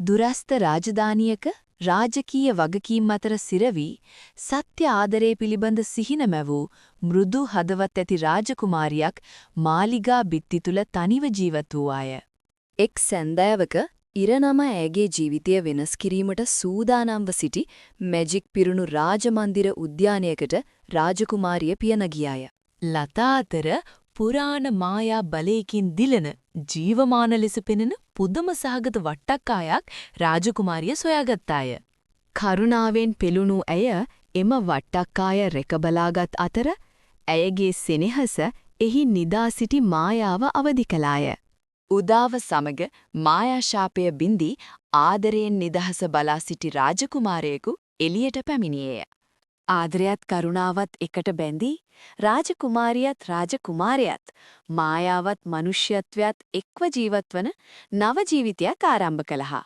දුරස්ත රාජධානියක රාජකීය වගකීම් අතර සිරවි සත්‍ය ආදරය පිළිබඳ සිහින මැවූ මෘදු හදවත් ඇති රාජකුමාරියක් මාලිගා බිත්ති තුල තනිව ජීවත් වූවාය. එක් සැන්දෑවක ඉරනම ඇගේ ජීවිතය වෙනස් කිරීමට සූදානම්ව සිටි මැජික් පිරුණු රාජමන්දිර උද්‍යානයකට රාජකුමාරිය පියන ගියාය. ලතා අතර පුරාණ මායා බලයකින් දිලන ජීවමාන ලෙස පෙනෙන පුදුම සහගත වට්ටක්කායක් රාජකුමාරිය සොයාගත්තාය. කරුණාවෙන් පෙළුණු ඇය එම වට්ටක්කාය රැකබලාගත් අතර ඇයගේ සෙනෙහස එහි නිදා සිටි මායාව අවදි කළාය. උදාව සමග මායාශාපය බිඳී ආදරයෙන් නිදහස බලා සිටි රාජකුමාරයෙකු එළියට පැමිණියේය. ආදරයත් කරුණාවත් එකට බැඳී රාජකුමාරියත් රාජකුමාරයාත් මායාවත් මනුෂ්‍යත්වයත් එක්ව ජීවත්වන නව ජීවිතයක් ආරම්භ කළා.